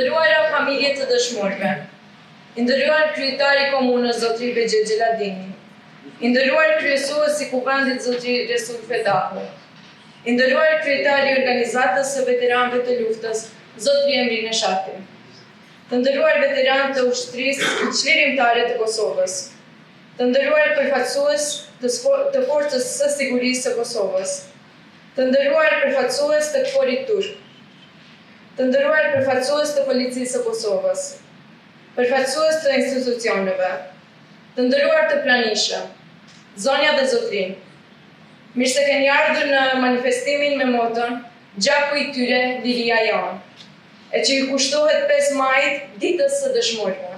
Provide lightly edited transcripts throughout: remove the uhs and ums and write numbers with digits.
nderuara familje të dëshmorëve, i nderuar kryetari i komunës zotri Begje Xheladini, i nderuar kryesuesi i kuvendit zotri Resul Fedahu, i nderuar kryetari i organizatës së veteranëve të luftës zotri Emri Neshati, të nderuar veteranë të ushtrisë çlirimtare të Kosovës, të nderuar përfaqësues të forcës së sigurisë së Kosovës, të nderuar përfaqësues të KFOR-it turk, të nderuar përfaqësues të policisë së Kosovës, përfaqësues të institucioneve, të nderuar të pranishëm, zonja dhe zotrin, mirë se keni ardhur në manifestimin me moton "Gjaku i tyre, liria jonë", e që i kushtohet 5 majit, ditës së dëshmorëve.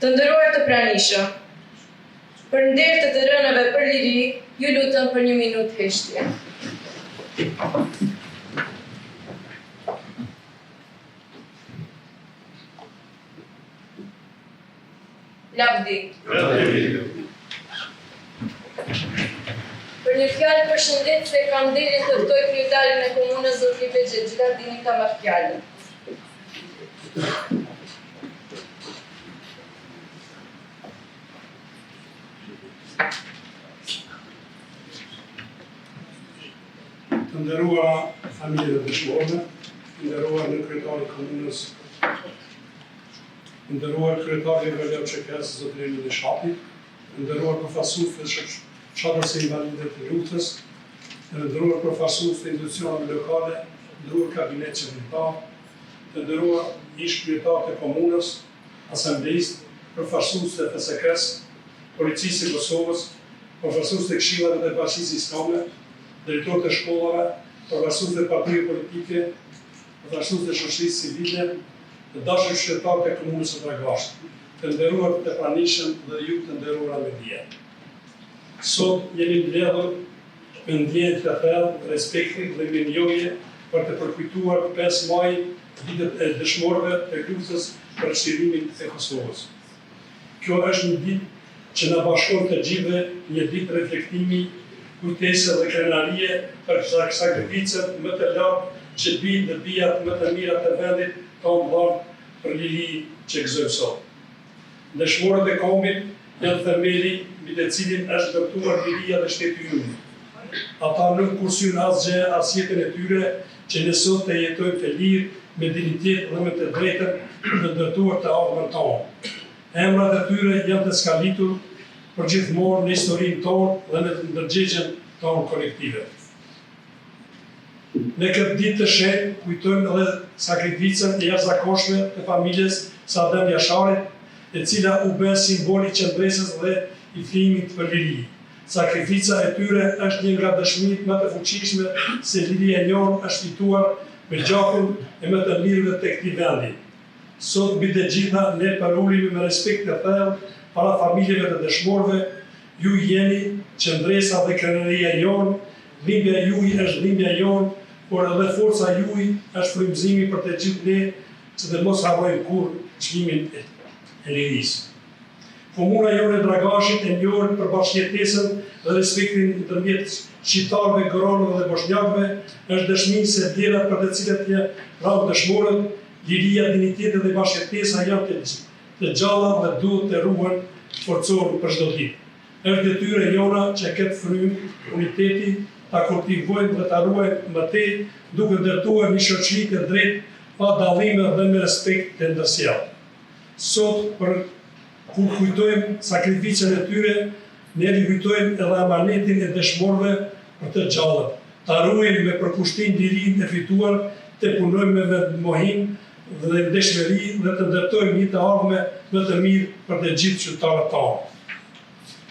Të nderuar të pranishëm, për nder të rënëve për liri, ju lutem për 1 minutë heshtje. Lavdi. Për një fjalë përshëndetje kam nderin të ftoj kryetarin e komunës zotri Begje Xheladini ta marrë fjalën. Të nderuara familje të dëshmorëve, të nderuar në kryetari i komunës, të nderuar kryetari i VLCK-s zotri Emri Neshati, të nderuar përfaqësues të fshatës së invalidëve të luftës, të nderuar përfaqësues të institucioneve lokale, të nderuar kabinet qevetar, të nderuar ish kryetar të komunës, asambleist, përfaqësues të FSK-s, policisë së Kosovës, përfaqësues të këshillave të Bashkisë Islame, drejtor të shkollave, përfaqësues të partive politike, përfaqësues të shoqërisë civile, të dashur qytetarë të komunës së Dragashit, të nderuar të pranishëm dhe ju të nderuara media. Sot jeni mbledhur me ndjenjë të thellë, respekti dhe mirënjohje për të përkujtuar 5 maj, ditën e dëshmorëve të luftës për çliриmin e Kosovës. Kjo është një ditë që na bashkon të gjithëve, një ditë reflektimi, kujtese dhe krenarie për sakrificën më të lartë që bijnë dhe bijat më të mira të vendit tonë dharë për liri që gëzojmë sot. Dëshmorët e kombit janë themeli mbi të cilin është ndërtuar liria dhe shteti ynë. Ata nuk kursyn asgjë as jetën e tyre që ne sot të jetojmë të lirë, me dignitet dhe me të drejtën të ndërtuar të ardhmen tonë. Emrat e tyre janë të skalitur për gjithmonë në historinë tonë dhe në të ndërgjegjen tonë kolektive. Në këtë ditë të shenjtë kujtojmë edhe sakrificën e jashtëzakonshme të familjes Sadem Jasharit, e cila u bë simboli qëndresës dhe i flimit për liri. Sakrifica e tyre është një nga dëshmitë më të fuqishme se liria e njohur është fituar me gjakun e më të mirëve të këtij vendi. Sot mbi të gjitha ne parulimi me respekt të thellë para familjeve të dëshmorëve, ju jeni qëndresa dhe krenaria jonë, dhimbja juaj është dhimbja jonë, por edhe forca juaj është frymëzimi për të gjithë ne që të mos harrojmë kurrë çlimin e lirisë. Komuna jone Dragashit e njohur për bashkëjetesën dhe respektin ndërmjet shqiptarëve, goranëve dhe bosnjakëve është dëshmi se vlerat për të cilat janë dëshmorët, liria, digniteti dhe bashkëjetesa janë të gjalla dhe duhet të ruhen forcor për çdo ditë. Është detyrë jona që këtë frymë, uniteti, ta kultivojmë dhe ta ruajmë më tej, duke ndërtuar një shoqëri të drejtë, pa dallime dhe me respekt të ndërsjellë. Sot, kur kujtojmë sakrificën e tyre, ne rikujtojmë edhe amanetin e dëshmorëve për të gjallët. Ta ruajmë me përkushtim lirinë e fituar, të punojmë me vetmohim dhe ndeshmëri dhe të ndërtojmë një të ardhme më të mirë për të gjithë qytetarët tanë.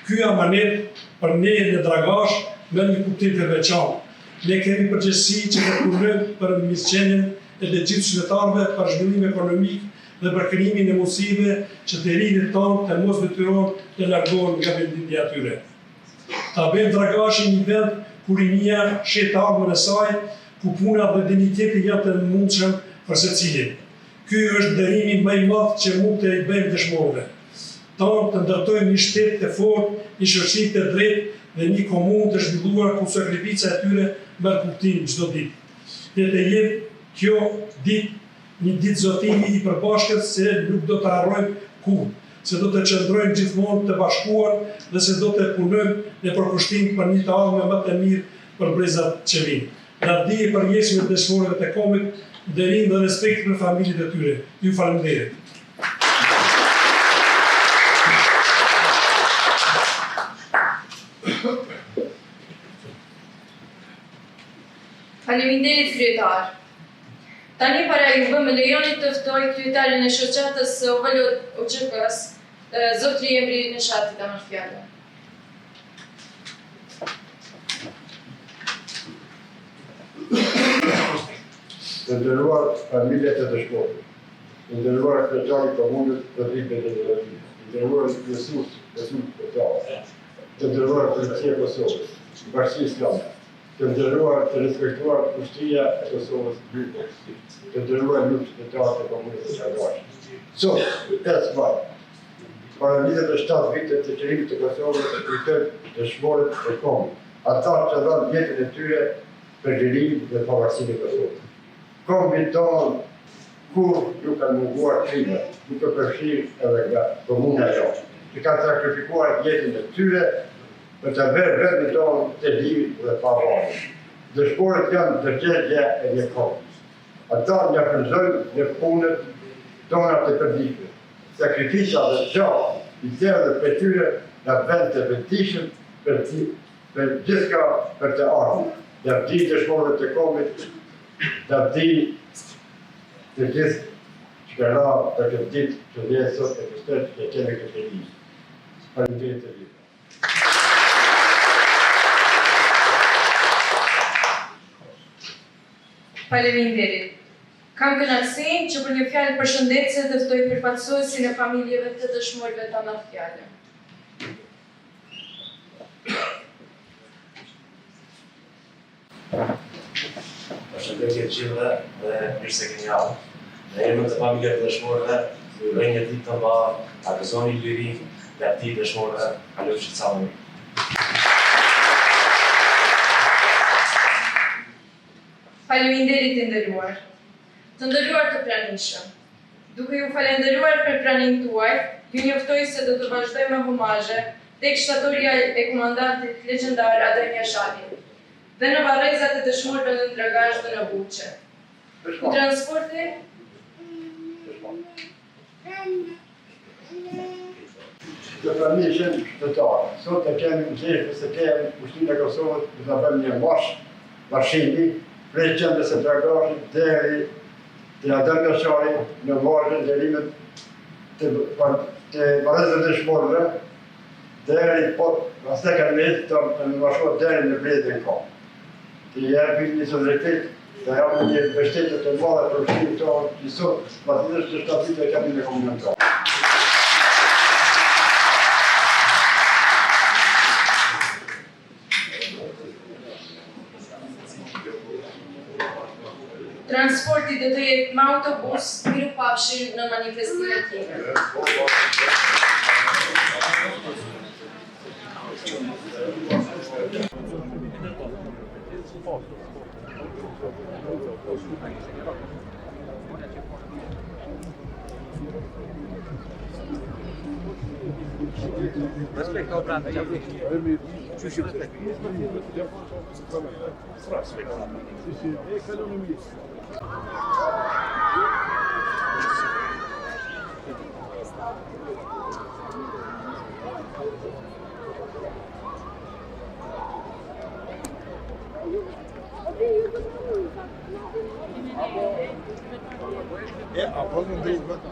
Ky amanet për ne në Dragash me një kuptim të veçantë. Ne kemi përgjegjësi që të punojmë për mirëqenien e të gjithë qytetarëve, për zhvillim ekonomik dhe për krijimin e mundësive që të rinjtë tanë të mos detyrohen të largohen nga vendimja e tyre. Ta bëjmë Dragashin një vend ku rinia shet ardhmën e saj, ku puna dhe digniteti janë të mundshëm për secilin. Ky është dërimi më i madh që mund të i bëjmë dëshmorëve. Tonë të ndërtojmë një shtet të fortë, një shoqëri të drejtë dhe një komunë të zhvilluar ku sakrifica e tyre merr kuptim çdo ditë. Le të jetë kjo ditë një ditë zotimi i përbashkët se nuk do të harrojmë kurrë, se do të qëndrojmë gjithmonë të bashkuar dhe se do të punojmë në përkushtim për një të ardhme më të mirë për brezat që vinë. Lavdi e përgjegjësive të dëshmorëve të Komit, nderim dhe respekt për familjet e tyre. Ju falenderoj. Faleminderit kryetar. Tani para juve më lejoni të ftoj kryetarin e shoqatës OVL OÇK-s, zotri Emri Neshati ta marrë fjalën. Të nderuar familjet e dëshmorëve, të nderuar kryetari i komunës Zotri Bedellati, të nderuar kryesues të nderuar Policia e Kosovës, Bashkia Islame, të nderuar të respektuar Ushtria e Kosovës Byrë, të nderuar qytetarë të komunës së Çardash. Sot, 5 maj, para 27 vite të qeverisë të Kosovës kujtojnë dëshmorët e Komit, ata që dhanë jetën e tyre për lirinë dhe pavarësinë e Kosovës. Komi tonë, kur ju kanë munguar krime, nuk e përfshirë edhe nga komuna jonë, që kanë sakrifikuar jetën e tyre për të bërë vendin tonë të lirë dhe pavarur. Dëshmorët janë dërgjegje e një kohë. Ata një frymëzojnë në punët tona të përditshme. Sakrifica dhe gjallë i dhe për tyre në vend të vetishëm për gjithka për të ardhmen. Lavdi dëshmorëve të Komit, lavdi të gjithë që ka ra për këtë ditë që vjen sot e kështër që kemi këtë ligjë. Faleminderit të gjithë. Faleminderit. Kam kënaqësinë që për një fjalë përshëndetje të ftoj përfaqësuesin e familjeve të dëshmorëve ta marrë fjalën. Përshëndetje të gjithëve dhe mirë se keni ardhur. Në emër të familjeve të dëshmorëve, ju uroj një ditë të mbarë, ta gëzoni lirinë, lavdi dëshmorëve, kalofshi sa më mirë. Faleminderit të nderuar. Të nderuar të pranishëm. Duke ju falenderuar për praninë tuaj, ju njoftoj se do të vazhdoj me homazhe tek shtatoria e komandantit legjendar Adem Jashati dhe në varrezat e dëshmorëve në Dragazh dhe në Buçe. I transporti Të familjen qytetarë, sot e kemi në gjithë se kemi Ushtrinë e Kosovës të të bëjmë një marshimi prej qendrës së Dragazhit deri te Adem Jashari në vargje derimet të varrezat e dëshmorëve deri pas tek të marshot deri në Bledën Kom. Të jepi një solidaritet, të japë një mbështetje të madhe për ushtrinë tonë, që sot patjetër që 7 vite kemi në komunën tonë. transporti do të jetë me autobus, mirupafshim në manifestimet tjera. Respekt ao brandë që qyshim respekt. A problem drejt vëta.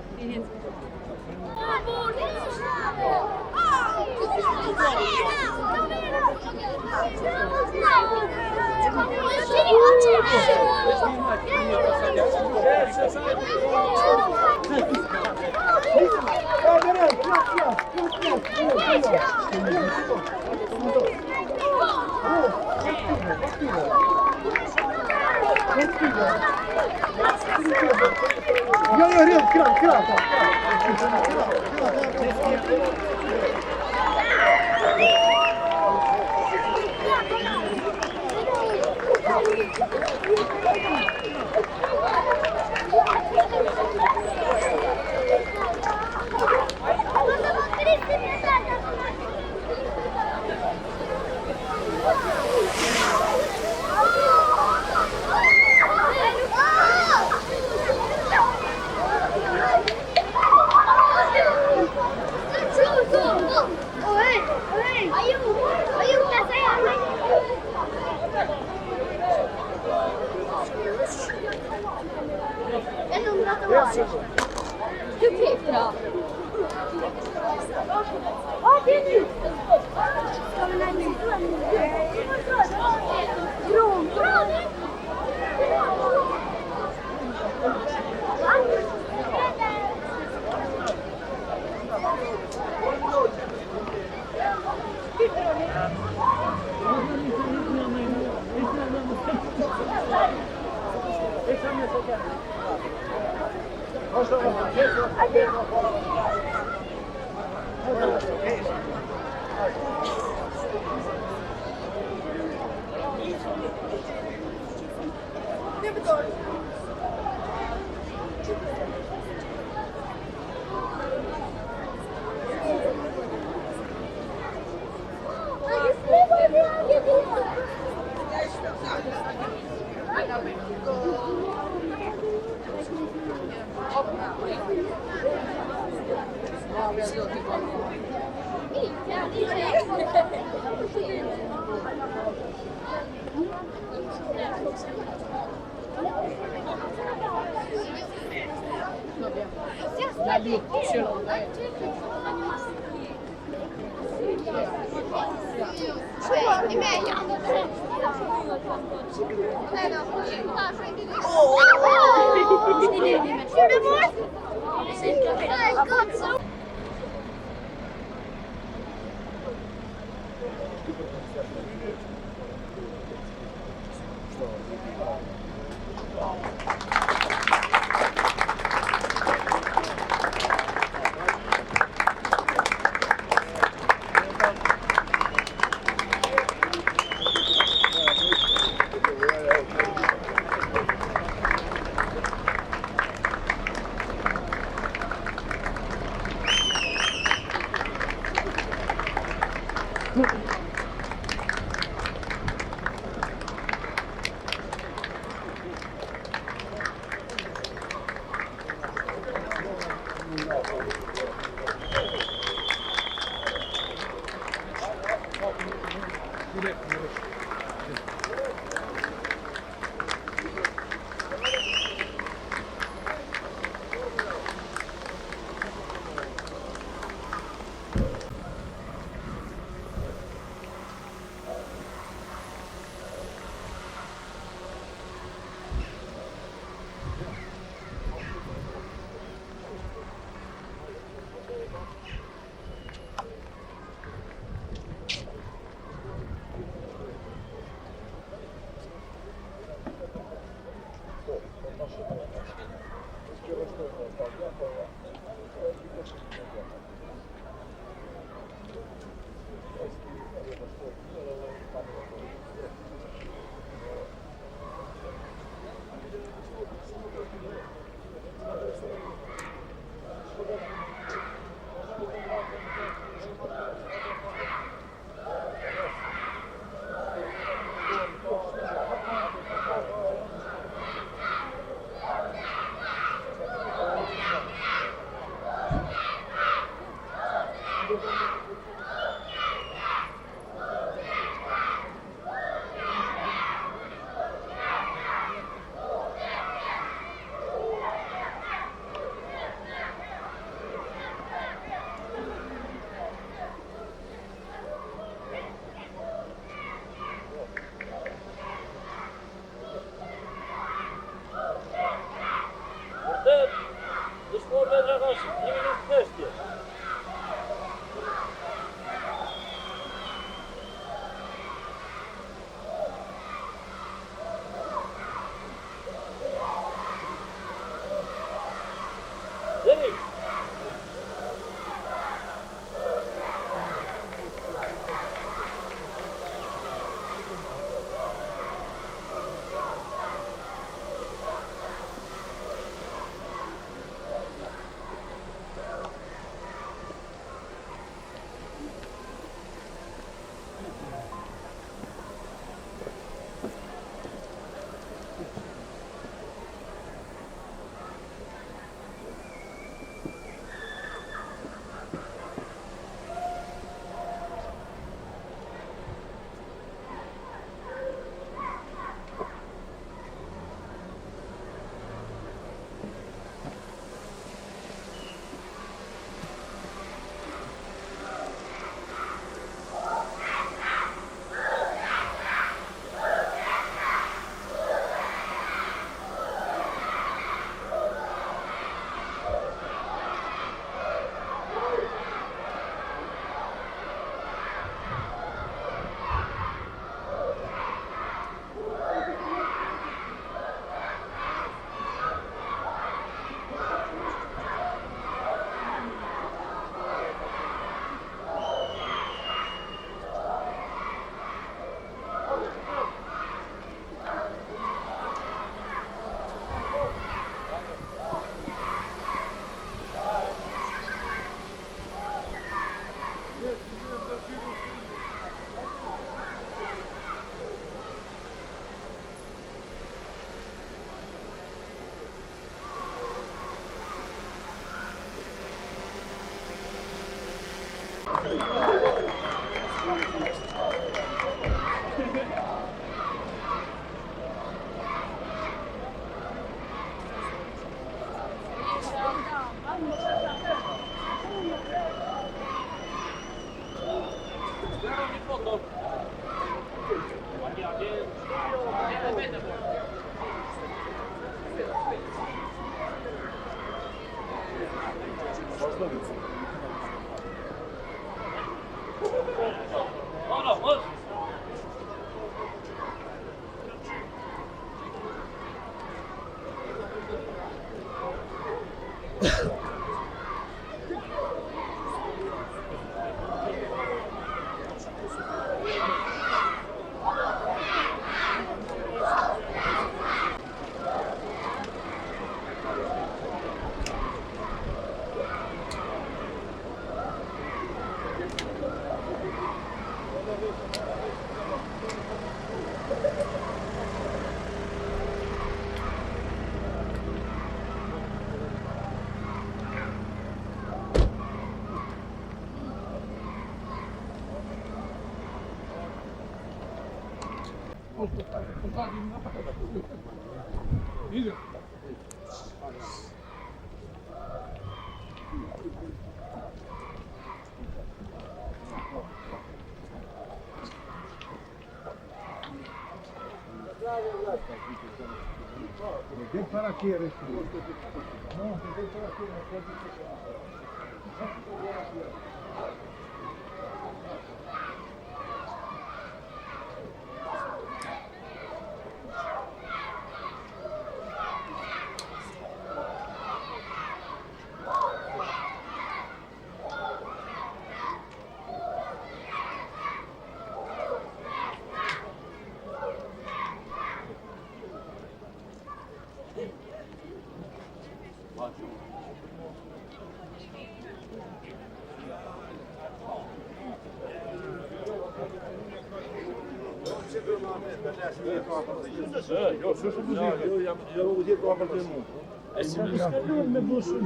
Jo, s'është muzikë, jo, jam muzikë për apartament. E si më diskalon me bushën.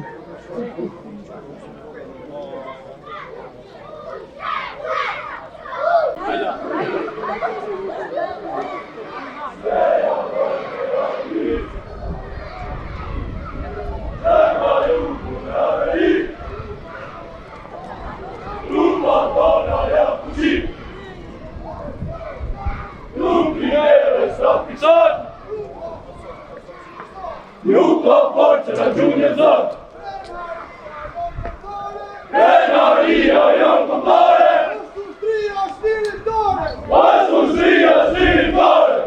Nuk ka forë që gjunjë zot. Krenaria janë kontare. Pasustria shliritare. Pasustria shliritare.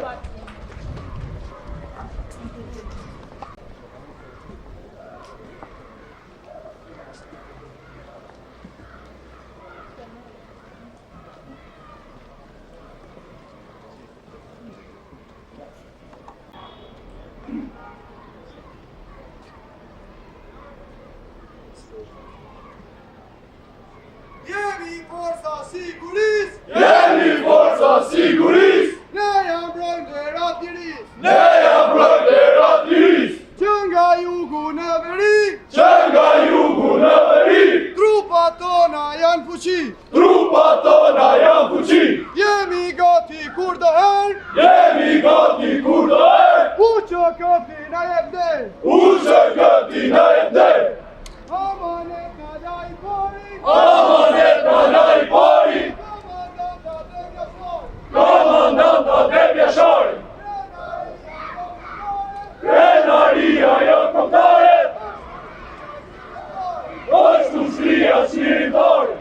Jemi forca sigurisë! Jemi forca sigurisë! Ne jam brojtërat lirisë! Ne jam brojtërat lirisë! Që nga jugu në veri! Që nga jugu në veri! Trupat tona janë fuqi! Trupat tona janë fuqi! Jemi gati kur do herë! Jemi gati kur do herë! U që këti na jep der! U që këti na jep der! Amanet na laj pari! Amanet na laj pari! Komandanta Devja Shari! Krenaria janë kontare! Është ushtria shliritare!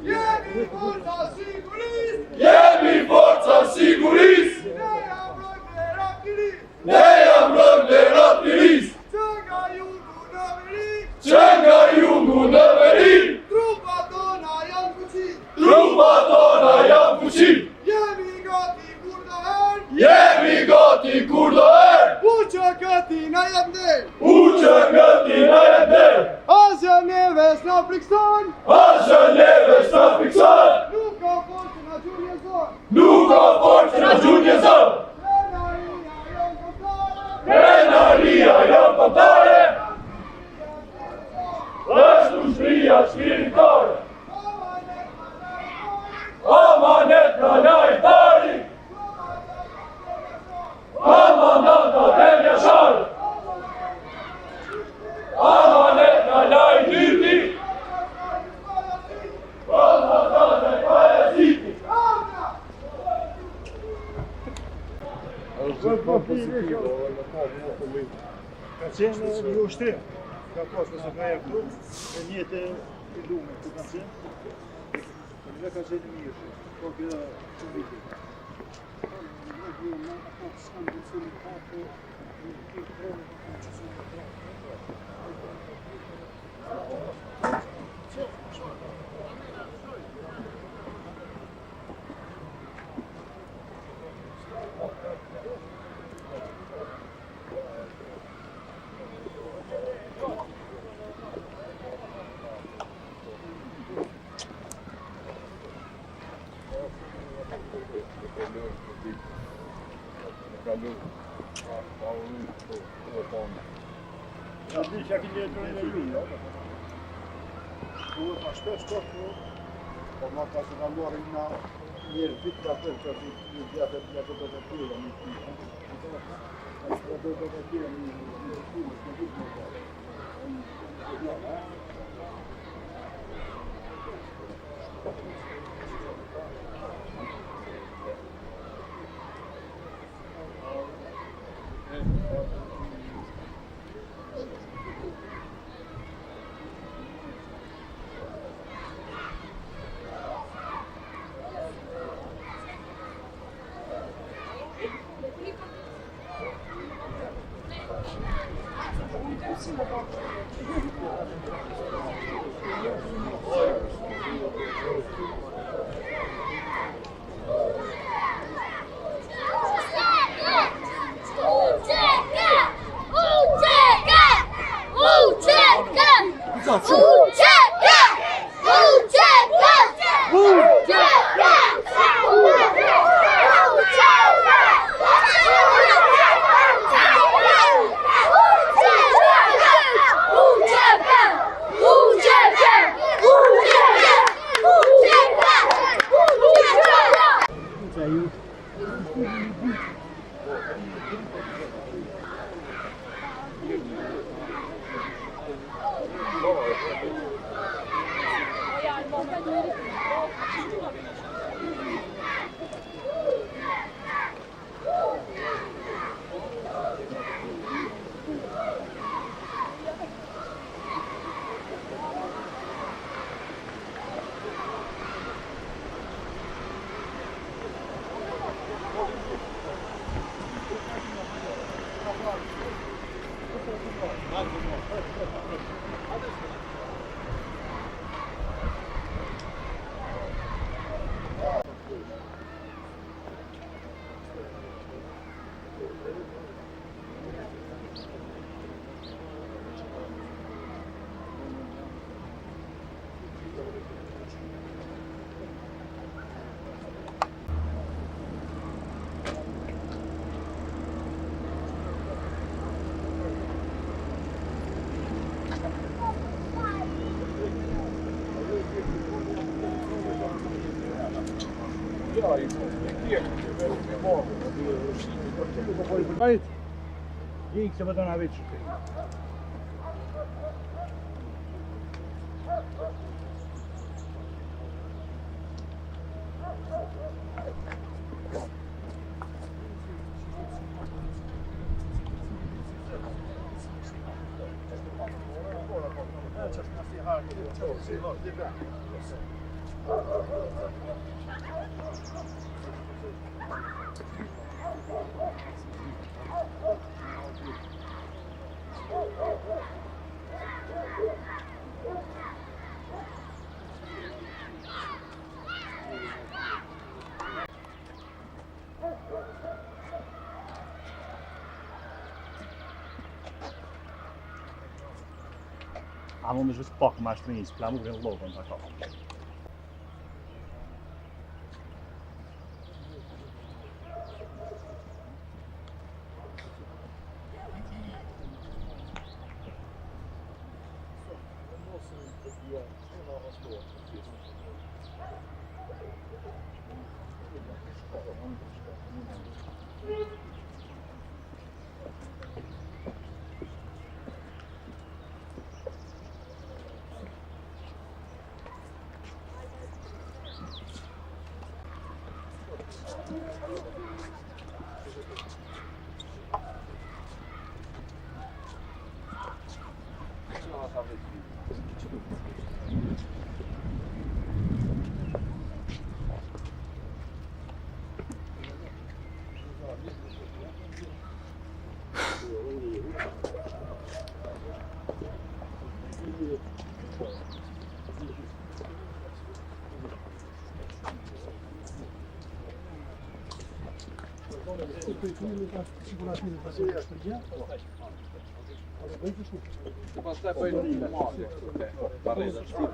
Jemi forca sigurisë! Jemi forca sigurisë! Ne jam brojtërat lirisë! Ne jam brojtërat lirisë! Që nga jugu në veri! Që nga jugu në veri! Trupat tona janë fuqi! Trupat tona janë fuqi! Jemi gati kur do herë! Jemi gati kur do herë! U që këti na jep der! U që këti na jep der! Asja neves na frikson! Asja neves na frikson! Nuk ka forë që na gjunje zon! Nuk ka forë që na gjunje zon! Krenaria janë kontare! Është ushtria Shqipëria shkrimtare. Amanet në lajtari. Amanata dhe njësharë. Amanet në lajtyti. Amanata dhe pajaziti. Ka qenë një ushtrim, ka pas nëse ka e këtu, e njete i lume, ku ka qenë, dhe ka qenë mirë, po kjo shumë viti. Ja di që aki një drejnë e ju, duhet ma shpesh të po ma ka që kaluarin na njerë vit ka tërë që është një gjatë të të të tjera një tjera. A që të të tjera një tjera. Hajde, ik se văd una veci. A më just pak ma shtrinjës, plamu vjen logën të ka. Yeah. Pastaj po i në masë këtu te barreza shtyp.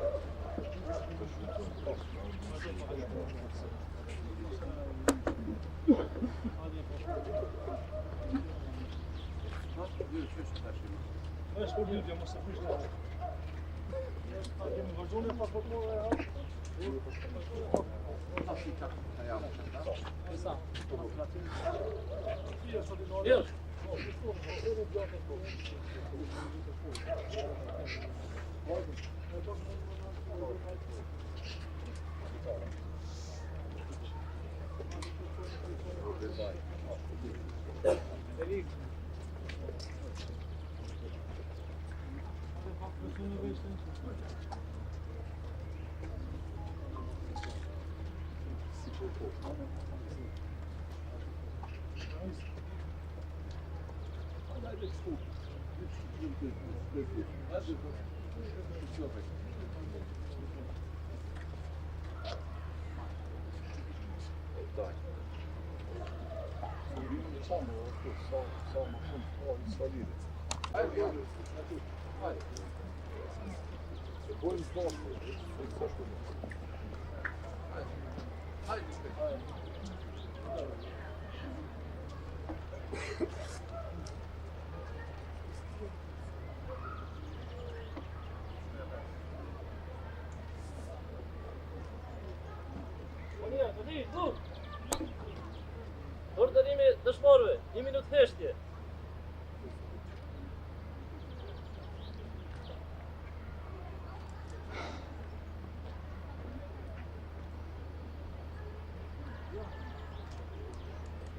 Ordërimi dëshmorëve, 1 minutë heshtje.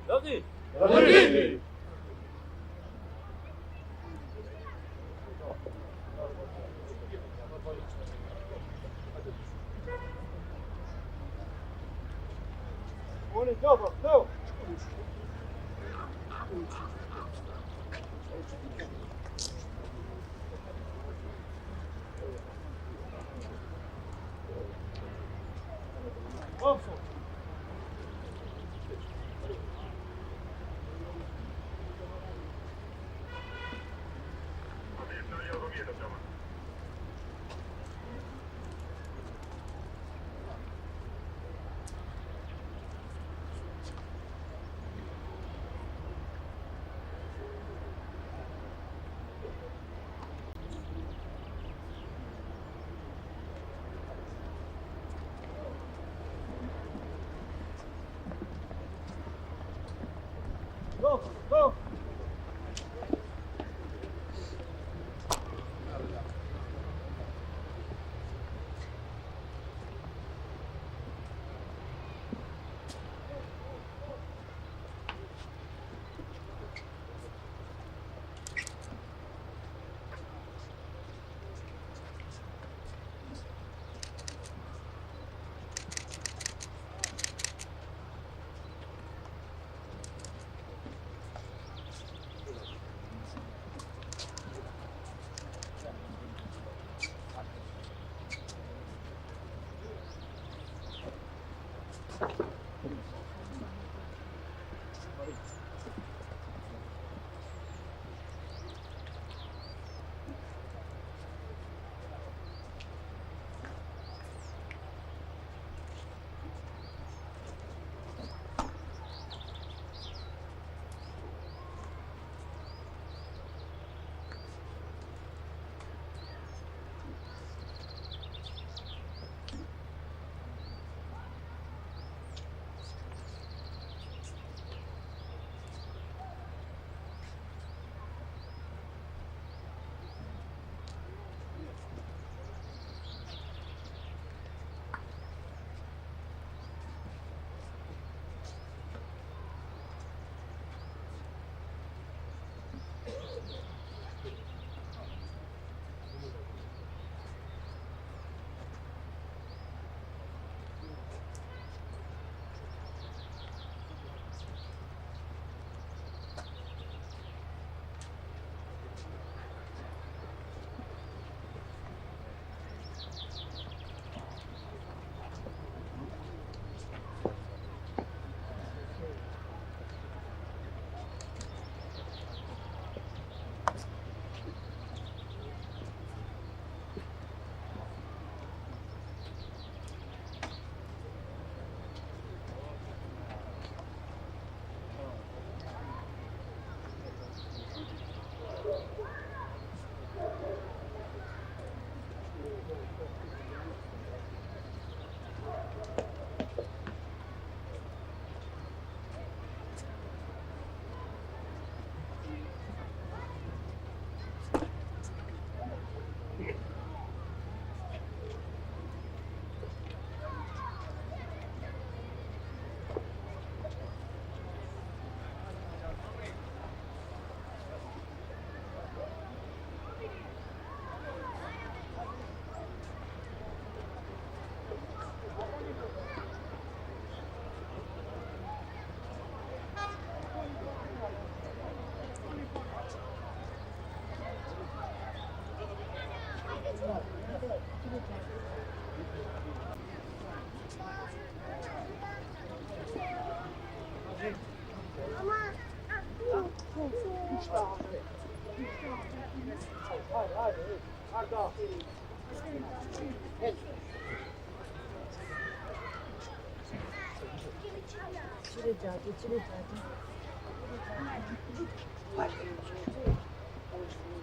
Lavdi! Lavdi! Go! Go!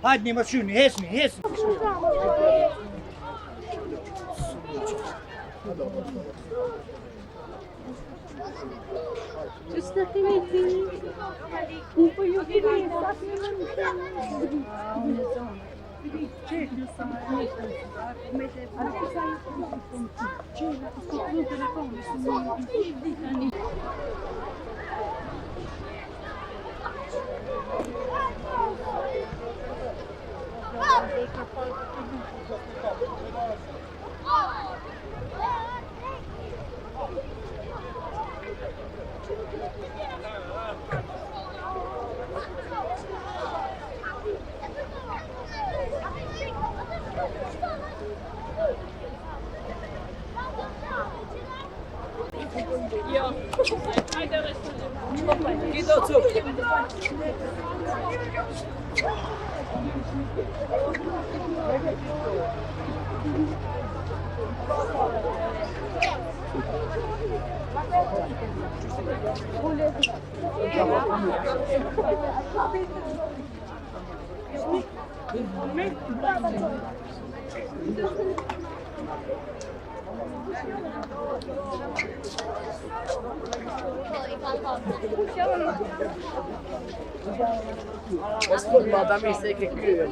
Hajde një машини, hesni. Что ты видишь? Упаю Madam ise kekliyor.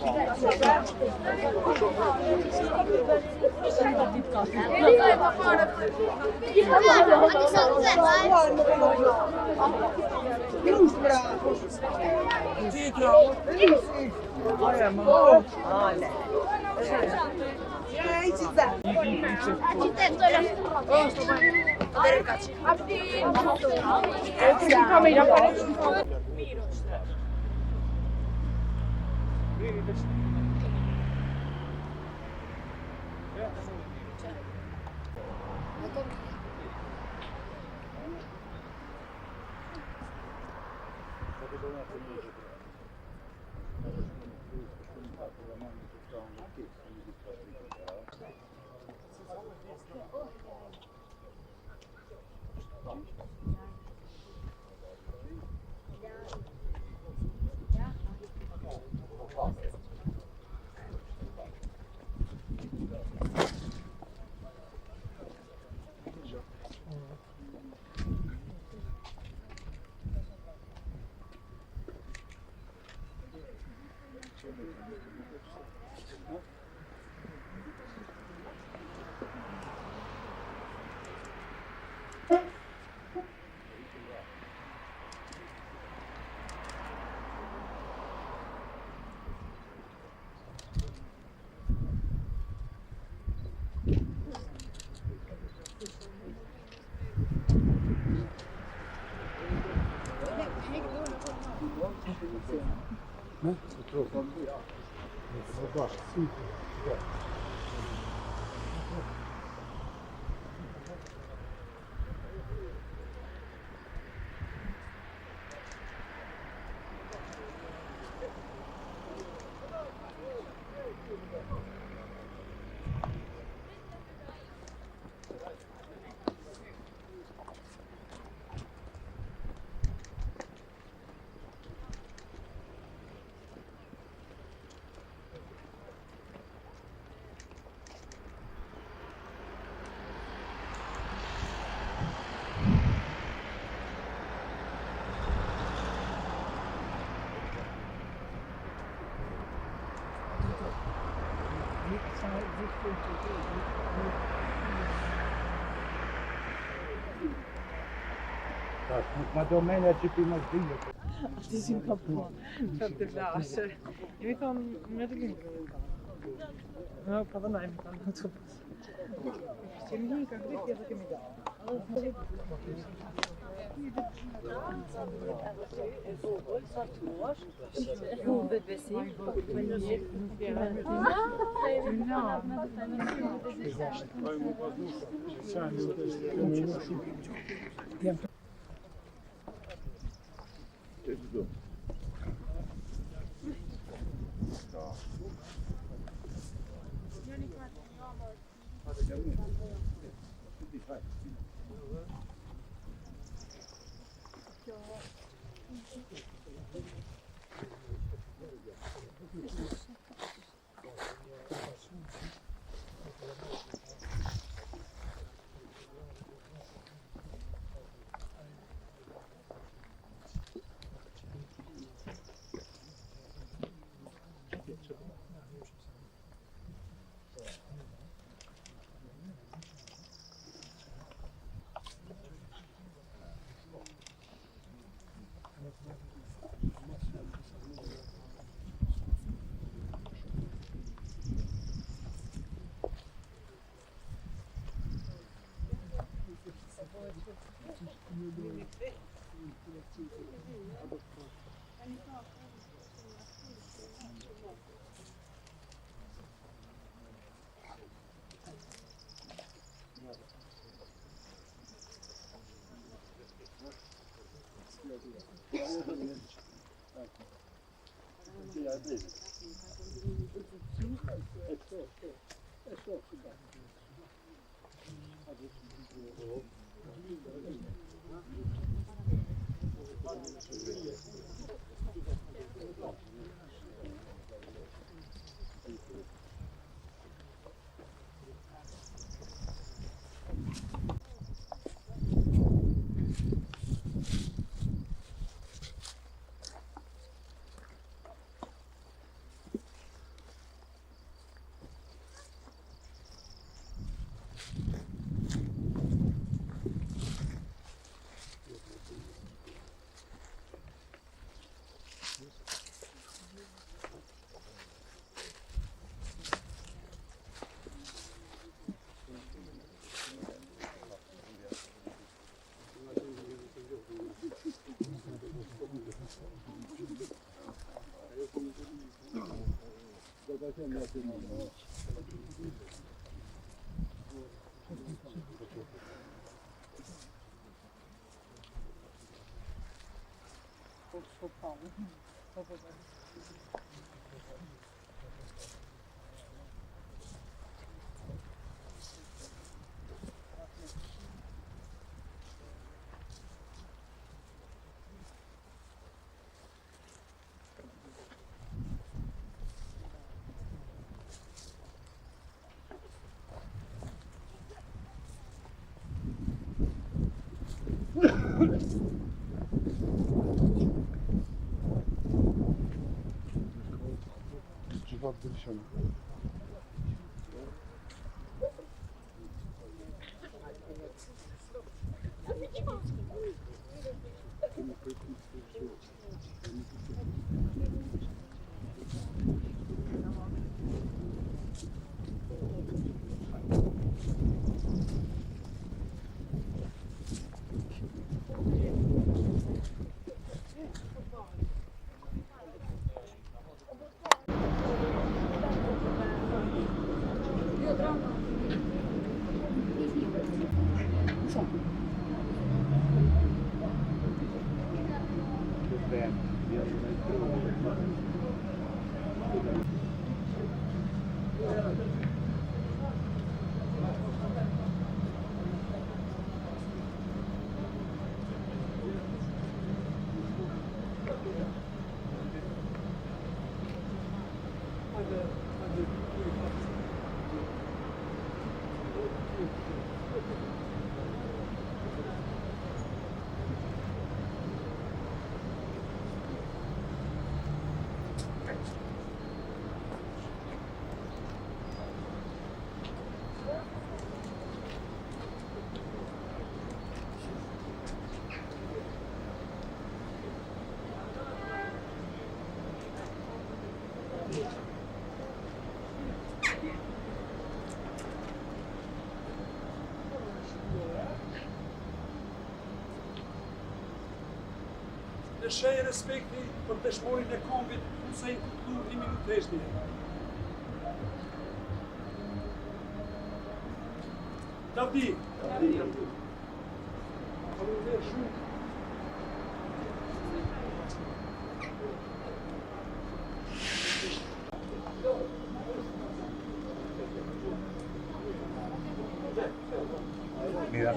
Ma domenia që pi më zhvillë. Ti si më po, të lashe. Jemi kam në të gjimë. No, pa dhe najmë, kam në të bus. Që më një ka grit, jeshtë kemi da. Shej respekti për dëshmorin e kombit Hussein Kutlu 1 minutë heshtje. Davdi. Faleminderit shumë. Yeah. Mira.